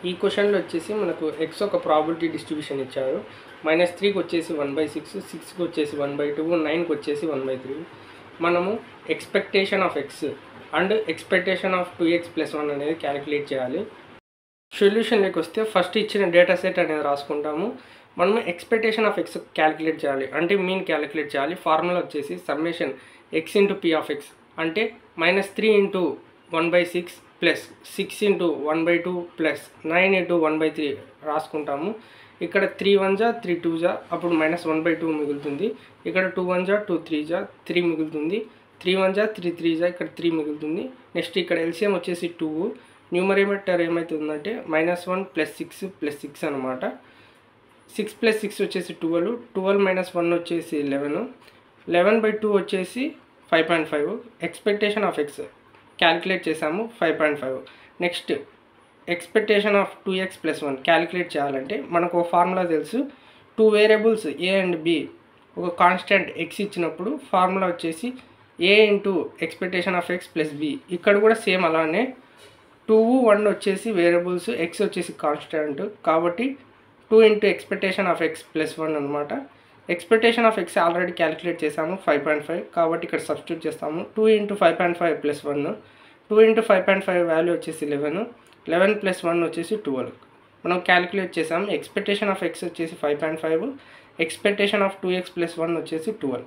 ఈ క్వశ్చన్లో వచ్చేసి మనకు ఎక్స్ ఒక ప్రాబిలిటీ డిస్ట్రిబ్యూషన్ ఇచ్చారు. -3కి వచ్చేసి 1/6, 6కి వచ్చేసి 1/2, 9కి వచ్చేసి 1/3. మనము expectation of X and expectation of 2x+1 అనేది క్యాలిక్యులేట్ చేయాలి. సొల్యూషన్లోకి వస్తే ఫస్ట్ ఇచ్చిన డేటా సెట్ అనేది రాసుకుంటాము. మనము ఎక్స్పెక్టేషన్ ఆఫ్ ఎక్స్ క్యాలిక్యులేట్ చేయాలి, అంటే మీన్ క్యాలిక్యులేట్ చేయాలి. ఫార్ములా వచ్చేసి summation x into p of x, అంటే -3 into 1/6 plus 6 into 1/2 plus 9 into 1/3 రాసుకుంటాము. ఇక్కడ 3 1 జా 3 2 జా, అప్పుడు -1/2 మిగులుతుంది. ఇక్కడ 2 1 జా 2 3 జా 3 మిగులుతుంది. 3 1 జా 3 3 జా, ఇక్కడ 3 మిగులుతుంది. నెక్స్ట్ ఇక్కడ ఎల్సిఎం వచ్చేసి 2, న్యూమరేటర్ ఏమవుతుందంటే -1 + 6 + 6 అనమాట. 6 + 6 వచ్చేసి 12, 12 - 1 వచ్చేసి 11, 11/2 వచ్చేసి 5.5. ఎక్స్పెక్టేషన్ ఆఫ్ ఎక్స్ క్యాలిక్యులేట్ చేసాము 5.5. Next expectation of 2x+1 calculate చేయాలంటే మనకు ఒక ఫార్ములా తెలుసు. 2 వేరియబుల్స్ a అండ్ b, ఒక కాన్స్టెంట్ x ఇచ్చినప్పుడు ఫార్ములా వచ్చేసి a into expectation of x plus b. ఇక్కడ కూడా సేమ్ అలానే 2 1 వచ్చేసి వేరియబుల్స్, x వచ్చేసి కాన్స్టెంట్, కాబట్టి 2 into expectation of x plus 1 అనమాట. Expectation of x already calculate చేసాము 5.5, కాబట్టి ఇక్కడ సబ్స్టిట్యూట్ చేస్తాము. 2 ఇంటూ 5.5 ప్లస్ 1, 2 ఇంటూ 5.5 వాల్యూ వచ్చేసి 11, 11 + 1 వచ్చేసి 12. మనం క్యాలిక్యులేట్ చేసాము. ఎక్స్పెక్టేషన్ ఆఫ్ x వచ్చేసి 5.5, ఎక్స్పెక్టేషన్ ఆఫ్ 2x+1 వచ్చేసి 12.